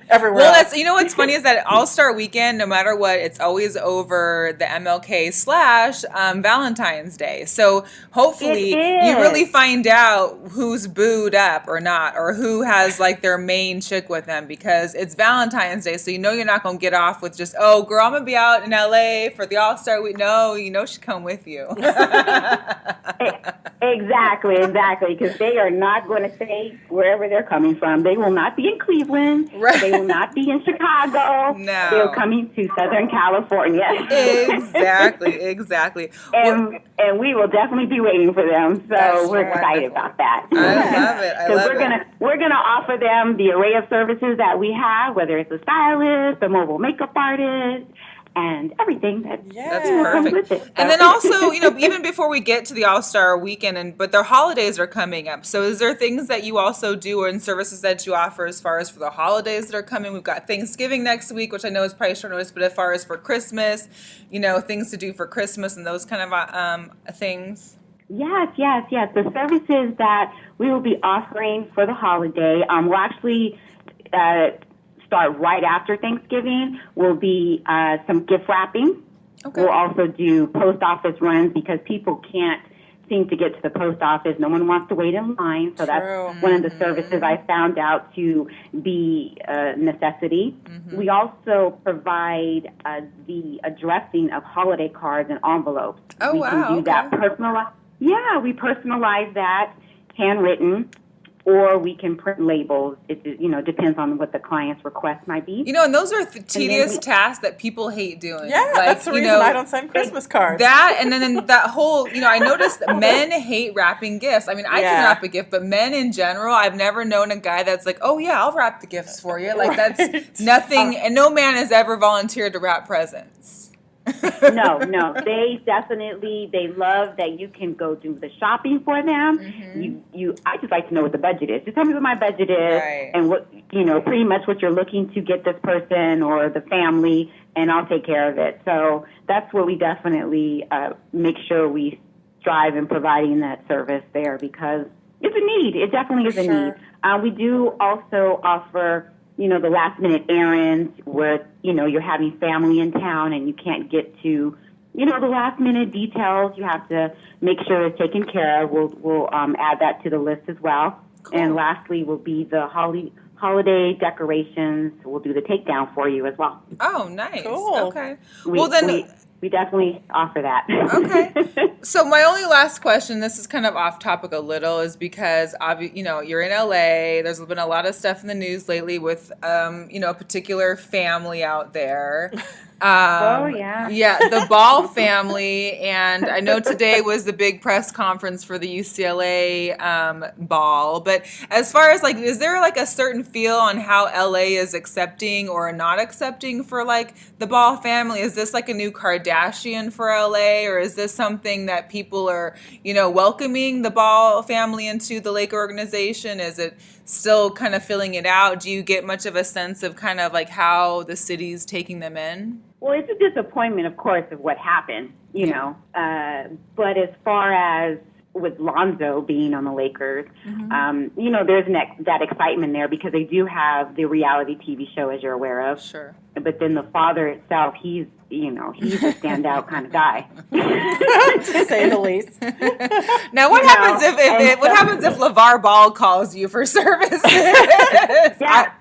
everywhere? Well, else? that's, you know what's funny is that All-Star Weekend, no matter what, it's always over the MLK / Valentine's Day. So hopefully It you is. really find out who's booed up or not, or who has like their main chick with them, because it's Valentine's Day. So you know you're not going to get off with just, oh, girl, I'm going to be out in LA for the All-Star Week. No, you know she'll come with you. Exactly, because they are not going to stay wherever they're coming from. They will not be in Cleveland. Right. They will not be in Chicago. No. They're coming to Southern California. Exactly. Well, And we will definitely be waiting for them. That's So we're excited wonderful. about that. I love it. I love we're gonna offer them the array of services that we have, whether it's a stylist, a mobile makeup artist, and everything that That's Yeah. comes perfect. with it. And then also, even before we get to the All-Star Weekend, but their holidays are coming up. So is there things that you also do and services that you offer as far as for the holidays that are coming? We've got Thanksgiving next week, which I know is probably short notice, but as far as for Christmas, things to do for Christmas and those kind of things. Yes. The services that we will be offering for the holiday will actually start right after Thanksgiving. Will be some gift wrapping. Okay. We'll also do post office runs, because people can't seem to get to the post office. No one wants to wait in line. So True. that's one of the services I found out to be a necessity. We also provide the addressing of holiday cards and envelopes. Oh, we wow, can do that okay. personalized. Yeah, we personalize that, handwritten, or we can print labels. It depends on what the client's request might be. And those are tedious we- tasks that people hate doing. Yeah, that's the reason I don't send Christmas cards. That, and then that whole, I noticed that men hate wrapping gifts. I mean, I can Yeah. wrap a gift, but men in general, I've never known a guy that's like, oh yeah, I'll wrap the gifts for you. Like that's Right. nothing, and no man has ever volunteered to wrap presents. No, they love that you can go do the shopping for them. I just like to know what the budget is. Just tell me what my budget is, Right. and what, pretty much what you're looking to get this person or the family, and I'll take care of it. So that's what we definitely make sure we strive in providing that service there, because it's a need. It definitely is a Sure. need. We do also offer, the last minute errands where, you're having family in town and you can't get to, the last minute details. You have to make sure it's taken care of. We'll add that to the list as well. Cool. And lastly will be the holiday decorations. We'll do the takedown for you as well. Oh, nice. Cool. Okay. Well, then. We definitely offer that. Okay. So my only last question, this is kind of off topic a little, is because you're in LA. There's been a lot of stuff in the news lately with a particular family out there. Oh, yeah. Yeah, the Ball family, and I know today was the big press conference for the UCLA Ball. But as far as is there a certain feel on how LA is accepting or not accepting for the Ball family? Is this a new Kardashian for LA, or is this something that people are welcoming the Ball family into the Laker organization? Is it still kind of filling it out? Do you get much of a sense of kind of how the city's taking them in? Well, it's a disappointment, of course, of what happened, but as far as with Lonzo being on the Lakers, there's that excitement there, because they do have the reality TV show, as you're aware of. Sure. But then the father itself, he's a standout kind of guy. To say the least. Now, what happens if LeVar Ball calls you for services? Yeah,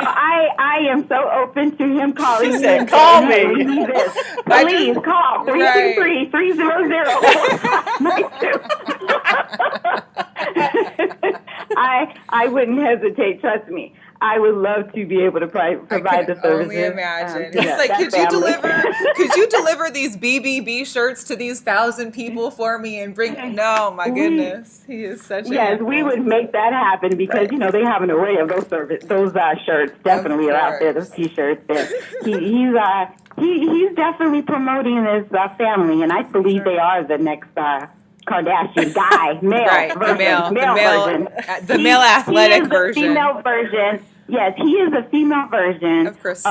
I am so open to him calling me. said, "Call me." Please call 323-300. I wouldn't hesitate. Trust me. I would love to be able to provide the services. Only imagine. It's like, could you deliver these BBB shirts to these 1,000 people for me and bring? No, my goodness, he is such a Yes, we would make that happen because they have an array of those shirts. Definitely are out there. Those T-shirts. He's definitely promoting this family, and I believe they are the next Kardashian guy, male version. The male athletic version. Female version. Yes, he is a female version of Kris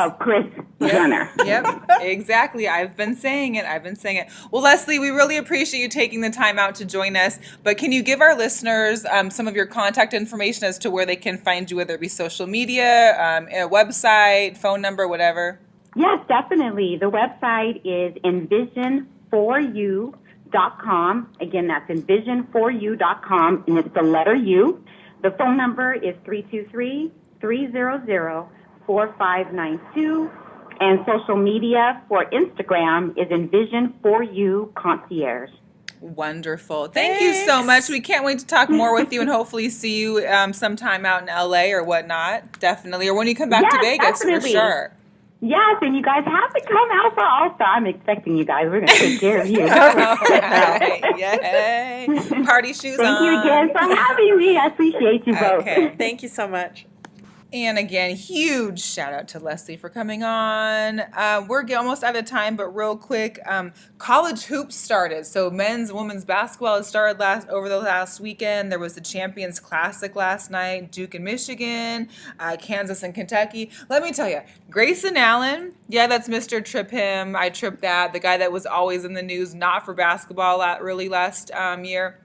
Jenner. Yep, exactly. I've been saying it. Well, Leslie, we really appreciate you taking the time out to join us. But can you give our listeners some of your contact information as to where they can find you, whether it be social media, a website, phone number, whatever? Yes, definitely. The website is EnvisionForU.com. Again, that's EnvisionForU.com, and it's the letter U. The phone number is 323-300-4592, and social media for Instagram is Envision For U Concierge. Wonderful. Thank you so much. We can't wait to talk more with you and hopefully see you sometime out in LA or whatnot. Definitely. Or when you come back to Vegas, definitely. For sure. Yes, and you guys have to come out for All-Star. I'm expecting you guys. We're going to take care of you. All right. Yay. Party shoes on. Thank you again for having me. I appreciate you both. Okay. Thank you so much. And again, huge shout out to Leslie for coming on. We're almost out of time, but real quick, college hoops started. So men's and women's basketball has started over the last weekend. There was the Champions Classic last night, Duke and Michigan, Kansas and Kentucky. Let me tell you, Grayson Allen, that's Mr. Trip Him. I tripped that. The guy that was always in the news, not for basketball really last year.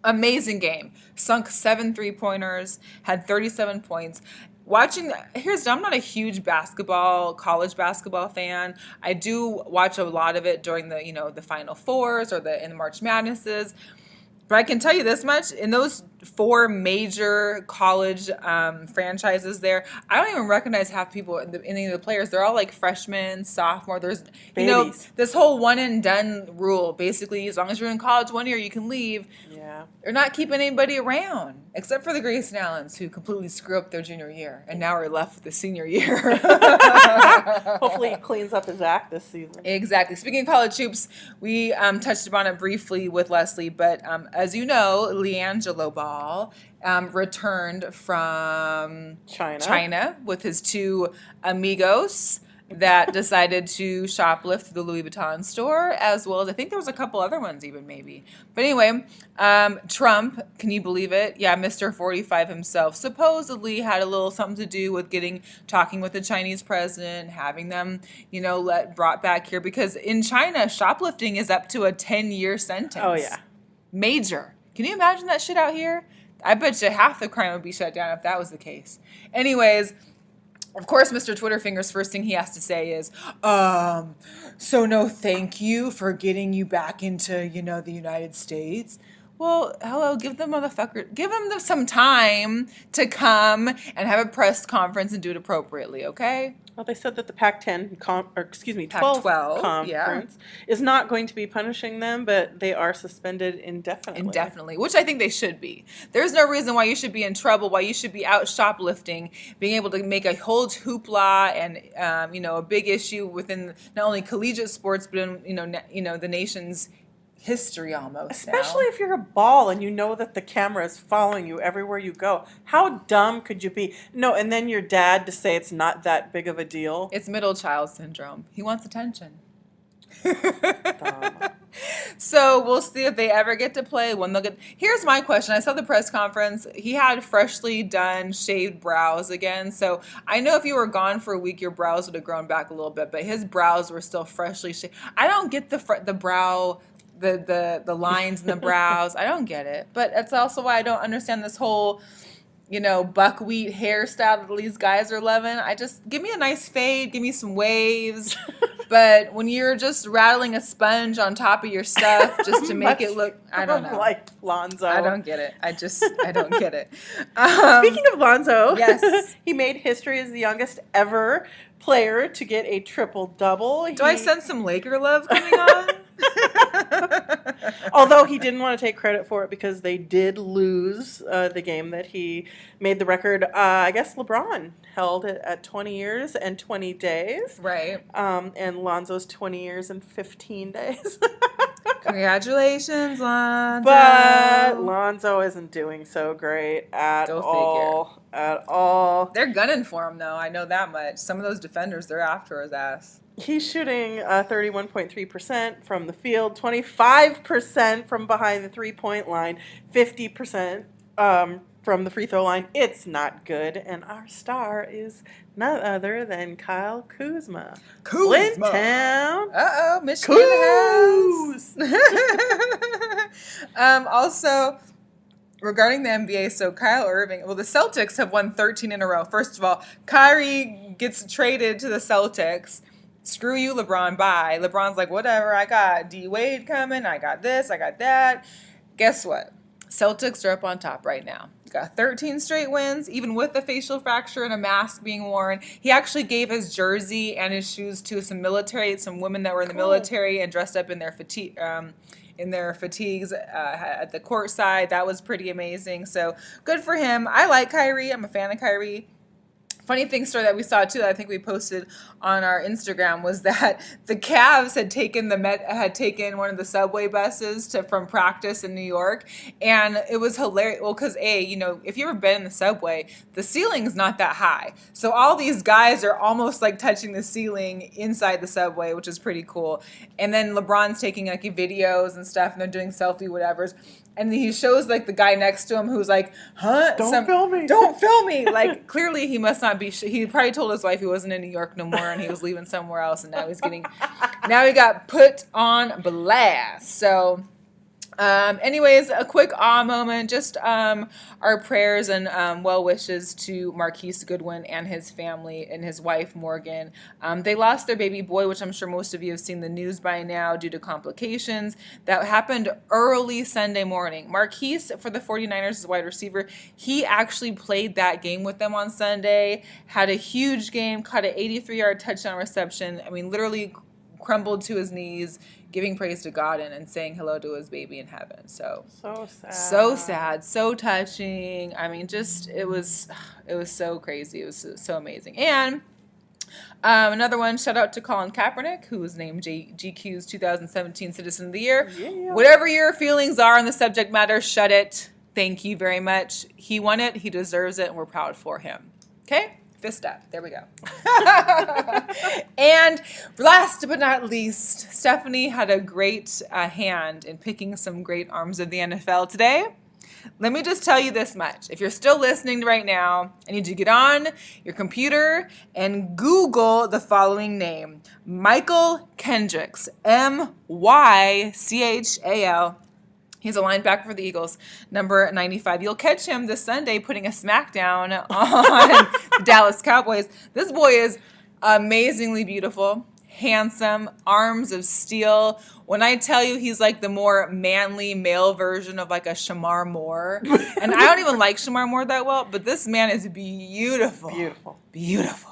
Amazing game. Sunk 7 3-pointers, had 37 points. I'm not a huge college basketball fan. I do watch a lot of it during the Final Fours or in the March Madnesses. But I can tell you this much, in those 4 major college franchises there, I don't even recognize half people in any of the players. They're all like freshmen, sophomore. There's, this whole one and done rule. Basically, as long as you're in college 1 year, you can leave. Yeah. They're not keeping anybody around, except for the Grayson Allens, who completely screw up their junior year, and now are left with the senior year. Hopefully he cleans up his act this season. Exactly. Speaking of college hoops, we touched upon it briefly with Leslie, but as you know, LiAngelo Ball returned from China with his 2 amigos that decided to shoplift the Louis Vuitton store, as well as I think there was a couple other ones even maybe. But anyway, Trump, can you believe it? Yeah, Mr. 45 himself supposedly had a little something to do with talking with the Chinese president, having them, brought back here, because in China, shoplifting is up to a 10-year sentence. Oh, yeah. Major. Can you imagine that shit out here? I bet you half the crime would be shut down if that was the case. Anyways, of course, Mr. Twitterfinger's first thing he has to say is, so no thank you for getting you back into, the United States. Well, hello, give them some time to come and have a press conference and do it appropriately, okay? Well, they said that the Pac-12 conference is not going to be punishing them, but they are suspended indefinitely. Indefinitely, which I think they should be. There's no reason why you should be in trouble, why you should be out shoplifting, being able to make a whole hoopla and a big issue within not only collegiate sports, but in the nation's history almost. Especially if you're a ball and you know that the camera is following you everywhere you go. How dumb could you be? No, and then your dad to say it's not that big of a deal. It's middle child syndrome. He wants attention. So we'll see if they ever get to play, when they'll get. Here's my question. I saw the press conference. He had freshly done shaved brows again. So I know if you were gone for a week, your brows would have grown back a little bit, but his brows were still freshly shaved. I don't get the brow, the lines in the brows. I don't get it. But that's also why I don't understand this whole, buckwheat hairstyle that these guys are loving. Give me a nice fade, give me some waves. But when you're just rattling a sponge on top of your stuff just to make it look, I don't know. Like Lonzo. I don't get it. I don't get it. Speaking of Lonzo, yes. He made history as the youngest ever player to get a triple-double. Do I sense some Laker love coming on? Although he didn't want to take credit for it because they did lose the game that he made the record. I guess LeBron held it at 20 years and 20 days. Right. And Lonzo's 20 years and 15 days. Congratulations, Lonzo. But Lonzo isn't doing so great at Go all. At all. They're gunning for him, though. I know that much. Some of those defenders, they're after his ass. He's shooting 31.3% from the field, 25% from behind the three-point line, 50% from the free throw line. It's not good. And our star is none other than Kyle Kuzma. Clinton. Uh-oh, Michigan has. Also, regarding the NBA, so Kyle Irving, well, the Celtics have won 13 in a row. First of all, Kyrie gets traded to the Celtics. Screw you, LeBron, bye. LeBron's like, whatever, I got D-Wade coming, I got this, I got that. Guess what? Celtics are up on top right now. Got 13 straight wins, even with a facial fracture and a mask being worn. He actually gave his jersey and his shoes to some women that were in the military and dressed up in their fatigues at the court side. That was pretty amazing. So good for him. I like Kyrie. I'm a fan of Kyrie. Funny story that we saw too, that I think we posted on our Instagram, was that the Cavs had taken one of the subway buses from practice in New York, and it was hilarious. Well, because if you ever been in the subway, the ceiling's not that high, so all these guys are almost like touching the ceiling inside the subway, which is pretty cool. And then LeBron's taking like videos and stuff, and they're doing selfie whatevers. And he shows like the guy next to him who's like, huh? Don't film me. Don't film me. Like, clearly he must not be, he probably told his wife he wasn't in New York no more and he was leaving somewhere else, and now he got put on blast. So, anyways, a quick awe moment, just our prayers and well wishes to Marquise Goodwin and his family and his wife Morgan. They lost their baby boy, which I'm sure most of you have seen the news by now, due to complications. That happened early Sunday morning. Marquise, for the 49ers, is a wide receiver. He actually played that game with them on Sunday, had a huge game, caught an 83-yard touchdown reception. I mean, literally crumbled to his knees, giving praise to God and saying hello to his baby in heaven. So sad, so touching. I mean, just it was so crazy. It was so amazing. And another one, shout out to Colin Kaepernick, who was named GQ's 2017 Citizen of the Year. Yeah. Whatever your feelings are on the subject matter, shut it. Thank you very much. He won it. He deserves it, and we're proud for him. Okay? Fist up. There we go. And last but not least, Stephanie had a great hand in picking some great arms of the NFL today. Let me just tell you this much. If you're still listening right now, I need you to get on your computer and Google the following name: Mychal Kendricks, Mychal. He's a linebacker for the Eagles, number 95. You'll catch him this Sunday putting a smackdown on the Dallas Cowboys. This boy is amazingly beautiful, handsome, arms of steel. When I tell you he's like the more manly male version of like a Shamar Moore. And I don't even like Shamar Moore that well, but this man is beautiful. Beautiful.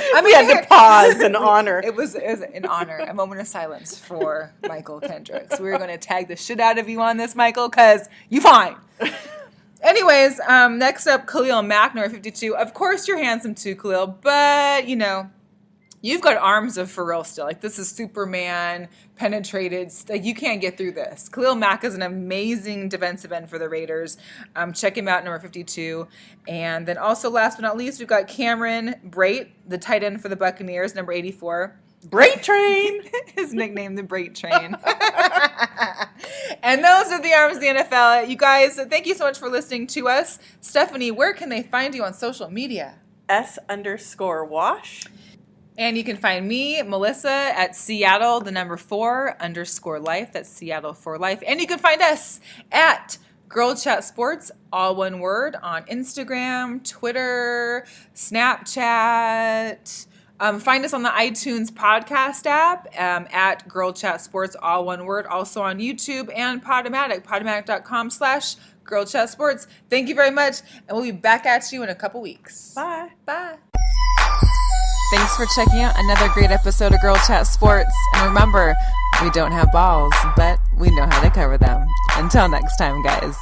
I mean, had to pause in honor. It was an honor, a moment of silence for Mychal Kendricks. We're going to tag the shit out of you on this, Mychal, because you fine. Anyways, next up, Khalil Mack, number 52. Of course you're handsome too, Khalil, but, you've got arms of for real still. Like, this is Superman penetrated. Like, you can't get through this. Khalil Mack is an amazing defensive end for the Raiders. Check him out, number 52. And then also, last but not least, we've got Cameron Brate, the tight end for the Buccaneers, number 84. Brate Train! His nickname, the Brate Train. And those are the arms of the NFL. You guys, thank you so much for listening to us. Stephanie, where can they find you on social media? S_wash. And you can find me, Melissa, at Seattle, the number 4_life. That's Seattle for life. And you can find us at GirlChatSports, all one word, on Instagram, Twitter, Snapchat. Find us on the iTunes podcast app at GirlChatSports, all one word. Also on YouTube and Podomatic, podomatic.com/GirlChatSports. Thank you very much, and we'll be back at you in a couple weeks. Bye. Bye. Thanks for checking out another great episode of Girl Chat Sports. And remember, We don't have balls, but we know how to cover them. Until next time, guys.